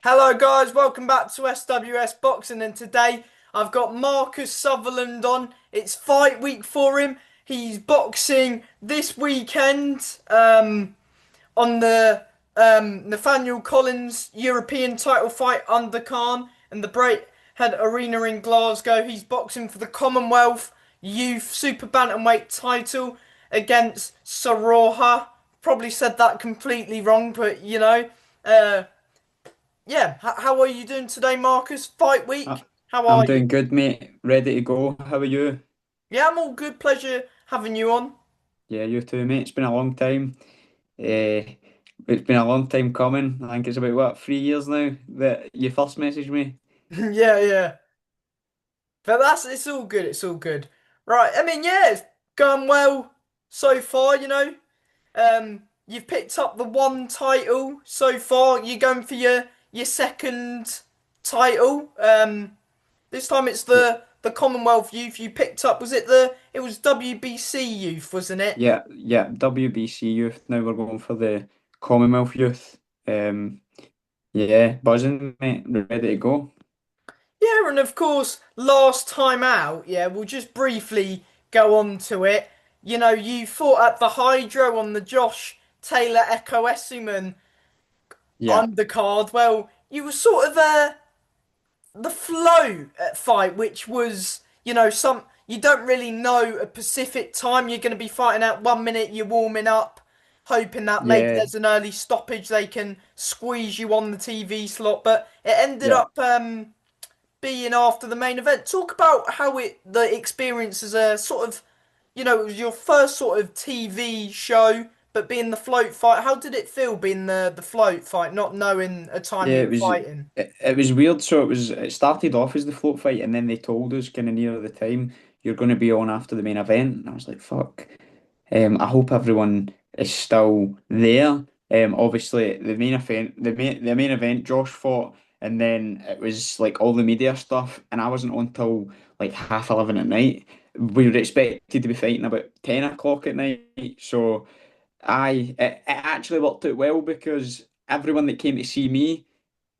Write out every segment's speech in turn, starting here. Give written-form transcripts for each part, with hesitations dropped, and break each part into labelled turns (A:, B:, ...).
A: Hello guys, welcome back to SWS Boxing, and today I've got Marcus Sutherland on. It's fight week for him. He's boxing this weekend on the Nathaniel Collins European title fight undercard and the Brakehead Arena in Glasgow. He's boxing for the Commonwealth Youth Super Bantamweight title against Saroha. Probably said that completely wrong, but uh, yeah, how are you doing today, Marcus? Fight
B: Uh,
A: week? How
B: I'm
A: are you?
B: doing good, mate. Ready to go. How are you?
A: Yeah, I'm all good. Pleasure having you on.
B: Yeah, you too, mate. It's been a long time. It's been a long time coming. I think it's about what, 3 years now that you first messaged me.
A: Yeah, yeah. But it's all good. It's all good. Right. I mean, yeah, it's going well so far. You've picked up the one title so far. You're going for your second title. This time it's
B: Yeah,
A: the Commonwealth Youth. You picked up. It was WBC Youth, wasn't it?
B: yeah. WBC Youth. Now we're going for the Commonwealth Youth. Yeah, buzzing, mate. Ready to go.
A: Yeah, and of course, last time out, yeah, we'll just briefly go on to it. You fought at the Hydro on the Josh Taylor Echo Essuman
B: Yeah,
A: undercard. Well, you were sort of the flow fight, which was, some you don't really know a Pacific time. You're going to be fighting out 1 minute, you're warming up, hoping that maybe
B: yeah,
A: there's an early stoppage, they can squeeze you on the TV slot. But it ended
B: yeah.
A: up being after the main event. Talk about how the experience as a sort of, it was your first sort of TV show, but being the float fight. How did it feel being the float fight, not knowing a time
B: Yeah,
A: you
B: it
A: were
B: was
A: fighting?
B: it was weird. So it started off as the float fight, and then they told us kind of near the time you're going to be on after the main event, and I was like, "Fuck." I hope everyone is still there. Obviously the main event, Josh fought, and then it was like all the media stuff, and I wasn't on till like 11:30 at night. We were expected to be fighting about 10 o'clock at night, so. It actually worked out well because everyone that came to see me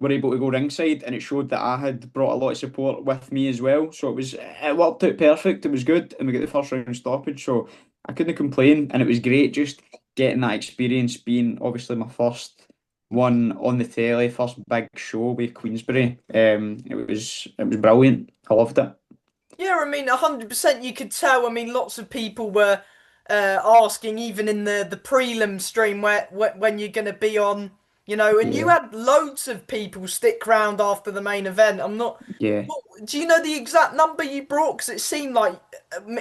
B: were able to go ringside, and it showed that I had brought a lot of support with me as well. So it worked out perfect. It was good, and we got the first round stoppage, so I couldn't complain, and it was great just getting that experience, being obviously my first one on the telly, first big show with Queensberry. It was brilliant. I loved it.
A: Yeah, I mean, 100% you could tell. I mean, lots of people were asking, even in the prelim stream, when you're going to be on, and you
B: Yeah,
A: had loads of people stick round after the main event. I'm not.
B: yeah.
A: Do you know the exact number you brought? Because it seemed like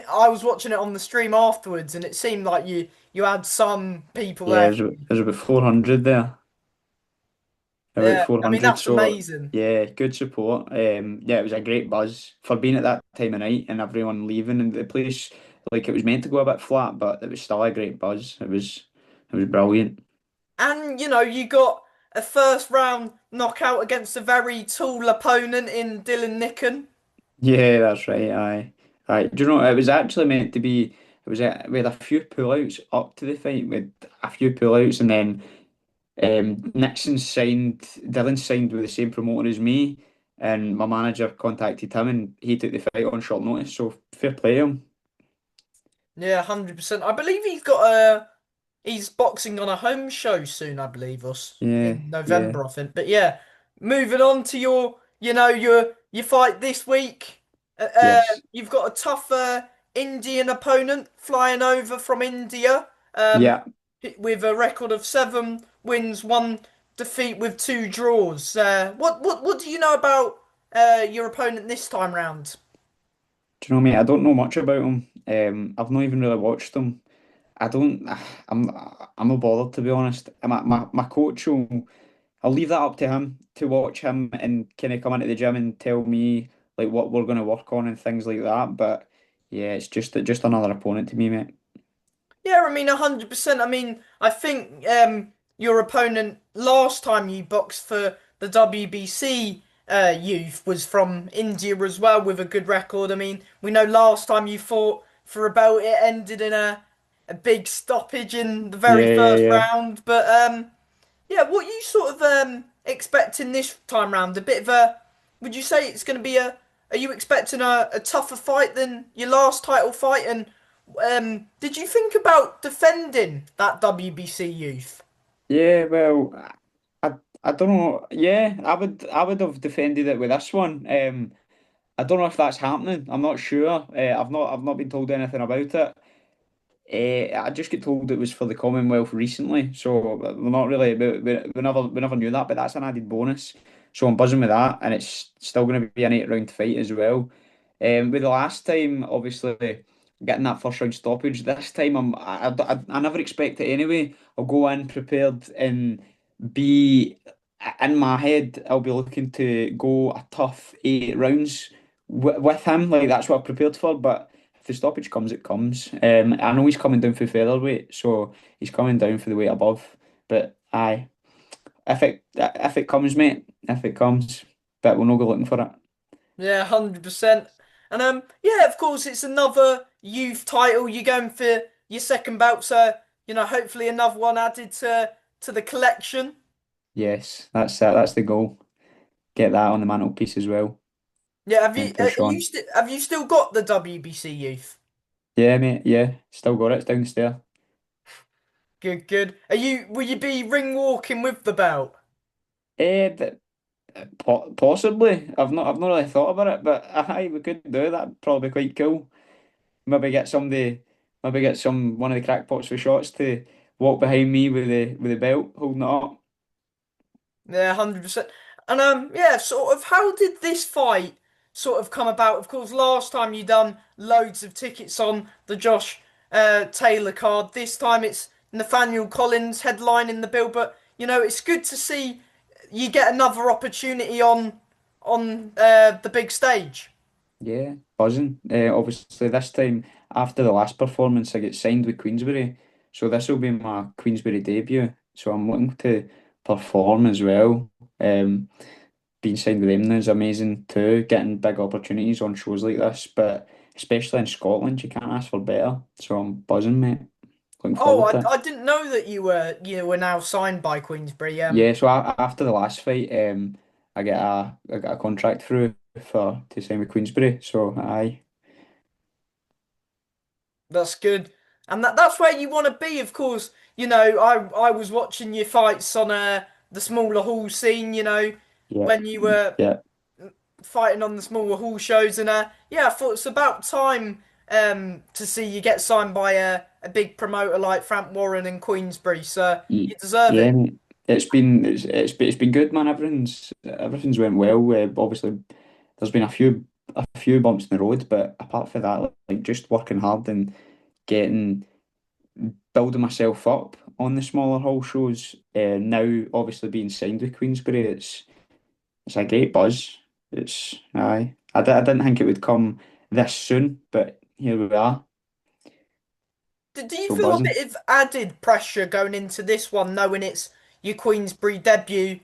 A: I was watching it on the stream afterwards, and it seemed like you had some people
B: Yeah,
A: there.
B: there's about 400 there. About
A: Yeah, I mean
B: 400.
A: that's
B: So
A: amazing.
B: yeah, good support. Yeah, it was a great buzz for being at that time of night and everyone leaving and the place like it was meant to go a bit flat, but it was still a great buzz. It was brilliant.
A: And you got a first round knockout against a very tall opponent in Dylan Nicken.
B: Yeah, that's right. Aye. Do you know it was actually meant to be? We had a few pullouts up to the fight with a few pullouts, and then Dylan signed with the same promoter as me, and my manager contacted him, and he took the fight on short notice. So fair play to him.
A: Yeah, 100%. I believe he's boxing on a home show soon, I believe, us
B: Yeah,
A: in
B: yeah,
A: November, I think. But yeah, moving on to your fight this week.
B: yes,
A: You've got a tough Indian opponent flying over from India,
B: yeah.
A: with a record of 7 wins, one defeat with two draws. What do you know about your opponent this time round?
B: Do you know me? I don't know much about him. I've not even really watched him. I don't. I'm. I'm not bothered to be honest. My coach will. I'll leave that up to him to watch him and kind of come into the gym and tell me like what we're going to work on and things like that. But yeah, it's just another opponent to me, mate.
A: Yeah, I mean, 100%. I mean, I think your opponent last time you boxed for the WBC youth was from India as well with a good record. I mean, we know last time you fought for a belt, it ended in a big stoppage in the very
B: Yeah, yeah,
A: first
B: yeah.
A: round. But yeah, what you sort of expecting this time round? A bit of a, would you say it's going to be a, are you expecting a tougher fight than your last title fight? And did you think about defending that WBC youth?
B: Yeah, well, I I don't know. Yeah, I would have defended it with this one. I don't know if that's happening. I'm not sure. I've not been told anything about it. I just get told it was for the Commonwealth recently, so we're not really. We never knew that, but that's an added bonus. So I'm buzzing with that, and it's still going to be an 8 round fight as well. With the last time, obviously getting that first round stoppage. This time, I never expect it anyway. I'll go in prepared and be in my head. I'll be looking to go a tough 8 rounds with him. Like that's what I've prepared for, but. If the stoppage comes, it comes. I know he's coming down for featherweight, so he's coming down for the weight above. But aye, if it comes, mate, if it comes, but we'll not go looking for it.
A: Yeah, 100%. And yeah, of course, it's another youth title. You're going for your second belt, so hopefully another one added to the collection.
B: Yes, that's it. That's the goal. Get that on the mantelpiece as well,
A: Yeah, have you
B: and push on.
A: have you still got the WBC youth?
B: Yeah, mate. Yeah, still got it. It's downstairs.
A: Good, good. Will you be ring walking with the belt?
B: Eh, possibly. I've not really thought about it, but aye, we could do that. Probably quite cool. Maybe get somebody, maybe get one of the crackpots for shots to walk behind me with the belt, holding it up.
A: Yeah, 100%. And yeah, sort of how did this fight sort of come about? Of course, last time you done loads of tickets on the Josh Taylor card. This time it's Nathaniel Collins headlining the bill, but it's good to see you get another opportunity on the big stage.
B: Yeah, buzzing. Obviously, this time after the last performance, I get signed with Queensberry, so this will be my Queensberry debut. So I'm looking to perform as well. Um, Being signed with them now is amazing too. Getting big opportunities on shows like this, but especially in Scotland, you can't ask for better. So I'm buzzing, mate. Looking
A: Oh,
B: forward to it.
A: I didn't know that you were now signed by Queensbury.
B: Yeah, so after the last fight, I got a contract through for to sign with Queensberry. So aye,
A: That's good. And that's where you want to be, of course. I was watching your fights on the smaller hall scene,
B: yeah,
A: when you were
B: yeah.
A: fighting on the smaller hall shows and yeah, I thought it's about time to see you get signed by a big promoter like Frank Warren and Queensbury, so you deserve
B: Yeah,
A: it.
B: mate. It's been good, man. Everything's went well. Obviously, there's been a few bumps in the road, but apart from that, like just working hard and getting building myself up on the smaller hall shows. Now, obviously, being signed with Queensberry, it's a great buzz. It's aye. I didn't think it would come this soon, but here we are.
A: Do you
B: So
A: feel a
B: buzzing.
A: bit of added pressure going into this one, knowing it's your Queensbury debut?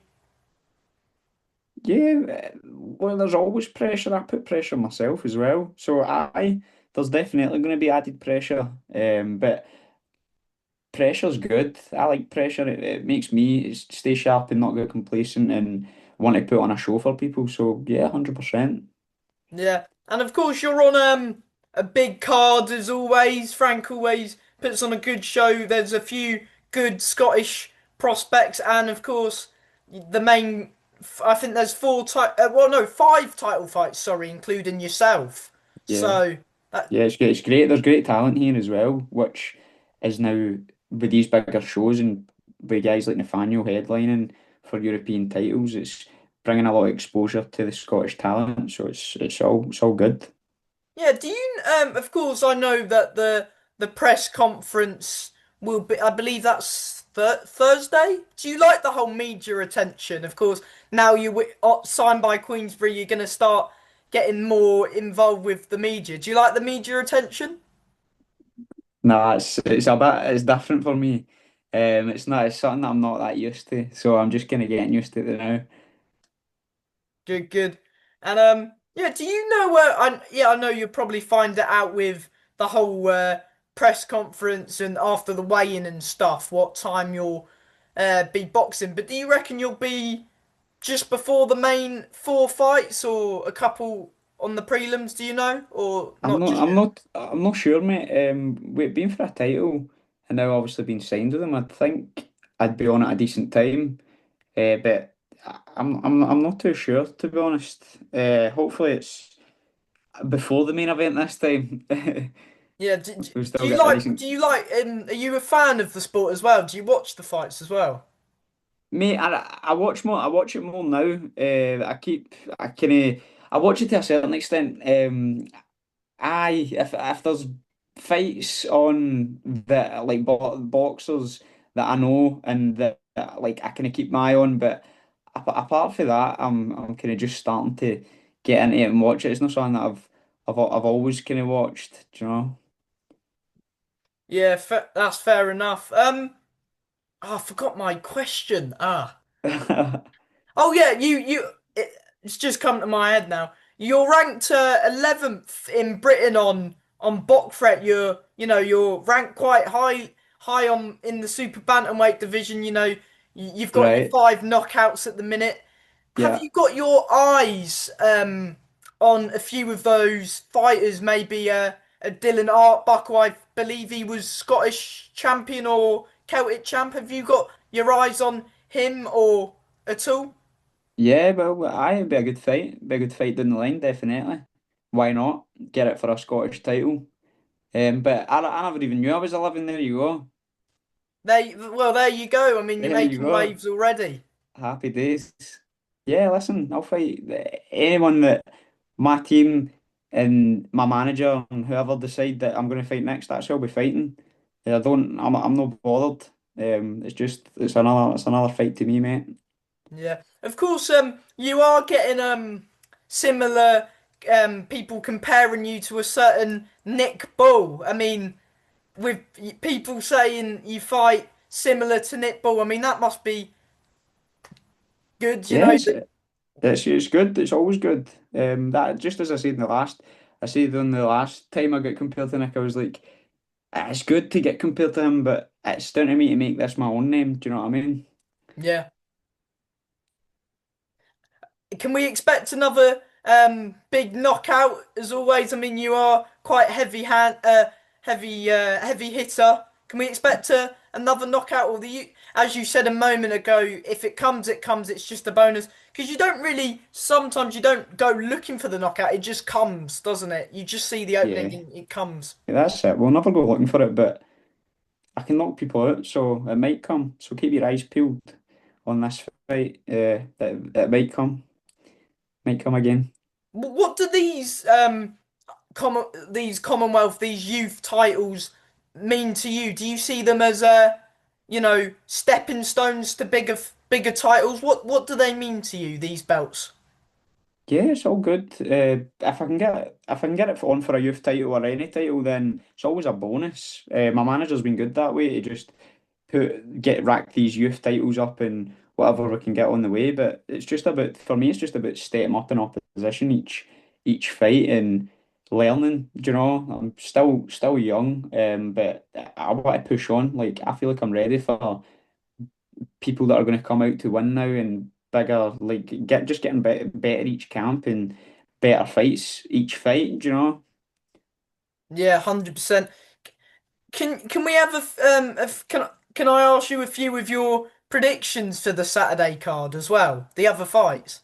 B: Yeah, well, there's always pressure. I put pressure on myself as well. So there's definitely going to be added pressure. But pressure's good. I like pressure. It makes me stay sharp and not get complacent and want to put on a show for people. So yeah, 100%.
A: Yeah, and of course you're on a big card as always. Frank always puts on a good show. There's a few good Scottish prospects, and of course the main. I think there's well, no, five title fights. Sorry, including yourself.
B: Yeah,
A: So that
B: yeah, it's great. It's great. There's great talent here as well, which is now with these bigger shows and with guys like Nathaniel headlining for European titles. It's bringing a lot of exposure to the Scottish talent. So it's all good.
A: Yeah, do you of course I know that the press conference will be, I believe that's Thursday. Do you like the whole media attention? Of course, now signed by Queensbury, you're going to start getting more involved with the media. Do you like the media attention?
B: Nah, it's different for me. It's something that I'm not that used to, so I'm just kind of getting used to it now.
A: Good, good. And yeah, do you know I know you'll probably find it out with the whole press conference and after the weigh-in and stuff, what time you'll be boxing. But do you reckon you'll be just before the main four fights, or a couple on the prelims? Do you know, or
B: I'm
A: not
B: not,
A: just
B: I'm
A: yet?
B: not, I'm not sure, mate. We've been for a title, and now obviously been signed with them. I think I'd be on at a decent time, but I'm not too sure to be honest. Hopefully it's before the main event this time.
A: Yeah.
B: We've
A: Do
B: still
A: you
B: got a
A: like?
B: decent.
A: Do you like? Are you a fan of the sport as well? Do you watch the fights as well?
B: Mate, I watch more. I watch it more now. I kind of, I watch it to a certain extent. Aye, if there's fights on that like boxers that I know and that like I kind of keep my eye on, but apart from that, I'm kind of just starting to get into it and watch it. It's not something that I've always kind of watched, do you know?
A: Yeah, that's fair enough. Oh, I forgot my question. Ah. Oh yeah, it's just come to my head now. You're ranked 11th in Britain on Bokfret. You're ranked quite high on in the super bantamweight division. You've got your
B: Right.
A: five knockouts at the minute. Have
B: Yeah.
A: you got your eyes on a few of those fighters? Maybe a Dylan Artbuckle. I believe he was Scottish champion or Celtic champ. Have you got your eyes on him or at all?
B: Yeah, well, aye, it'd be a good fight. Be a good fight down the line, definitely. Why not? Get it for a Scottish title. But I never even knew I was 11. There you go.
A: There you go. I mean, you're
B: There you
A: making
B: go.
A: waves already.
B: Happy days. Yeah, listen, I'll fight anyone that my team and my manager and whoever decide that I'm going to fight next. That's who I'll be fighting. I don't. I'm not bothered. It's just it's another fight to me, mate.
A: Yeah. Of course, you are getting similar people comparing you to a certain Nick Bull. I mean, with people saying you fight similar to Nick Bull. I mean, that must be good, you know.
B: Yes, it's good. It's always good. That just as I said in the last, I said on the last time I got compared to Nick, I was like, it's good to get compared to him, but it's down to me to make this my own name. Do you know what I mean?
A: Yeah. Can we expect another big knockout as always? I mean, you are quite heavy hitter. Can we expect another knockout? Or as you said a moment ago, if it comes, it comes. It's just a bonus because you don't really. Sometimes you don't go looking for the knockout. It just comes, doesn't it? You just see the opening
B: Yeah,
A: and it comes.
B: that's it. We'll never go looking for it, but I can knock people out, so it might come. So keep your eyes peeled on this fight. It might come again.
A: What do these Commonwealth, these youth titles mean to you? Do you see them as stepping stones to bigger titles? What do they mean to you, these belts?
B: Yeah, it's all good. If I can get it on for a youth title or any title, then it's always a bonus. My manager's been good that way to just rack these youth titles up and whatever we can get on the way. But it's just about for me, it's just about stepping up in opposition each fight and learning. Do you know, I'm still young, but I want to push on. Like I feel like I'm ready for people that are going to come out to win now and bigger, like getting better each camp and better fights each fight. Do you know?
A: Yeah, 100%. Can we have can I ask you a few of your predictions for the Saturday card as well? The other fights.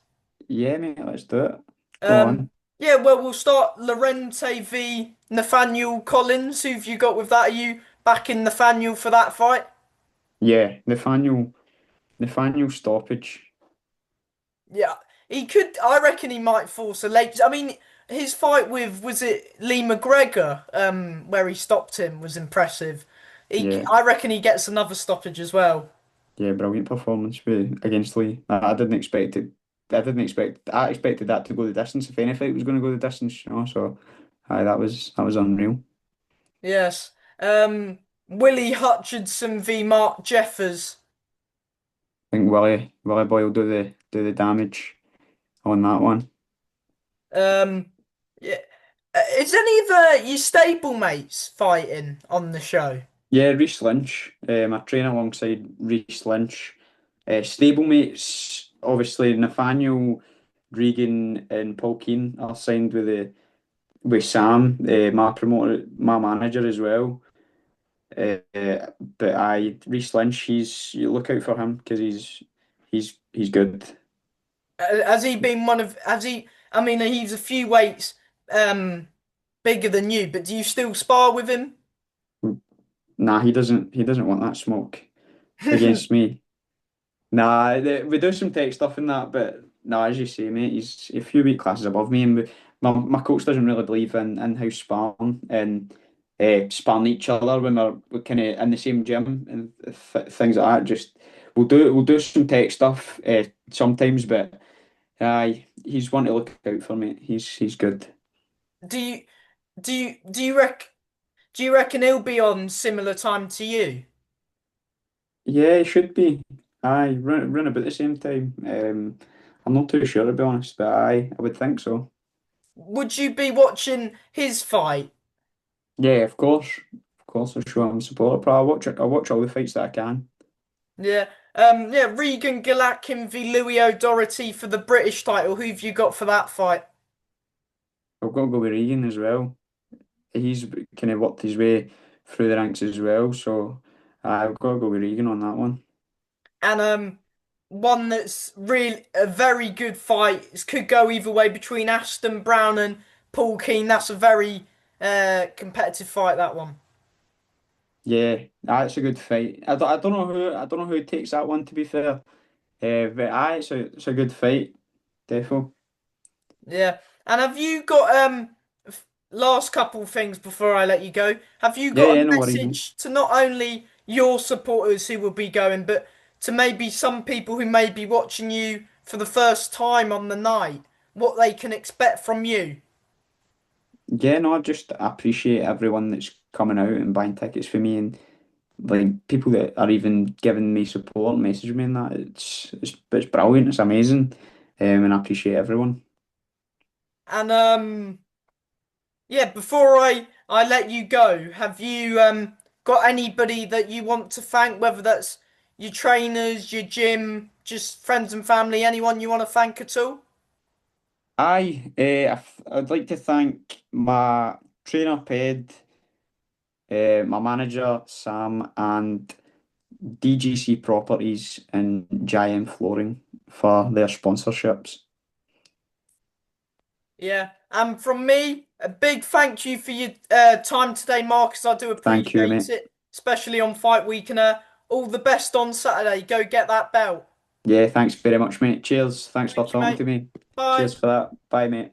B: Yeah, mate, let's do it. Go
A: Um,
B: on.
A: yeah, well, we'll start Lorente v Nathaniel Collins. Who've you got with that? Are you backing Nathaniel for that fight?
B: Yeah, Nathaniel stoppage.
A: Yeah, he could. I reckon he might force a late. I mean, his fight with was it Lee McGregor, where he stopped him was impressive.
B: Yeah,
A: I reckon he gets another stoppage as well.
B: yeah, brilliant performance against Lee. I didn't expect it. I expected that to go the distance if any fight was going to go the distance. So, aye, that was unreal.
A: Yes. Willie Hutchinson v Mark Jeffers.
B: I think Willie Boy will do the damage on that one.
A: Um, yeah. Is any of your stablemates fighting on the show?
B: Yeah, Reece Lynch. I train alongside Reece Lynch. Stablemates. obviously Nathaniel, Regan, and Paul Keane are signed with Sam, my promoter, my manager as well. But Reece Lynch, you look out for him because he's good.
A: Has he been one of, has he, I mean, he's a few weights um bigger than you, but do you still spar with him?
B: Nah, he doesn't want that smoke against me. Nah, we do some tech stuff in that, but nah, as you say, mate, he's a few weight classes above me, and my coach doesn't really believe in in-house sparring and sparring each other when we're kind of in the same gym and things like that. Just we'll do some tech stuff sometimes, but he's one to look out for, mate. He's good.
A: Do you do you reckon he'll be on similar time to you?
B: Yeah, he should be. Aye, run about the same time. I'm not too sure to be honest, but I would think so.
A: Would you be watching his fight?
B: Yeah, of course. I show him support. But I watch all the fights that I can.
A: Yeah. Yeah, Regan Galakin v Louis O'Doherty for the British title. Who've you got for that fight?
B: I've got to go with Regan as well. He's kind of worked his way through the ranks as well, so I've got to go with Regan on that one.
A: And one that's really a very good fight. It could go either way between Ashton Brown and Paul Keane. That's a very competitive fight, that one.
B: Yeah, that's a good fight. I don't know who takes that one to be fair. But it's a good fight, defo.
A: Yeah. And have you got last couple things before I let you go? Have you
B: Yeah,
A: got
B: yeah,
A: a
B: no worries, mate.
A: message to not only your supporters who will be going, but to maybe some people who may be watching you for the first time on the night, what they can expect from you?
B: Yeah, no, I appreciate everyone that's coming out and buying tickets for me and like people that are even giving me support and messaging me and that. It's brilliant. It's amazing. And I appreciate everyone.
A: And yeah, before I let you go, have you got anybody that you want to thank, whether that's your trainers, your gym, just friends and family, anyone you want to thank at all?
B: I'd like to thank my trainer, Ped, my manager, Sam, and DGC Properties and Giant Flooring for their sponsorships.
A: Yeah. And from me, a big thank you for your time today, Marcus. I do
B: Thank you,
A: appreciate
B: mate.
A: it, especially on fight week. And all the best on Saturday. Go get that belt.
B: Yeah, thanks very much, mate. Cheers. Thanks for
A: Thank you,
B: talking
A: mate.
B: to me.
A: Bye.
B: Cheers for that. Bye, mate.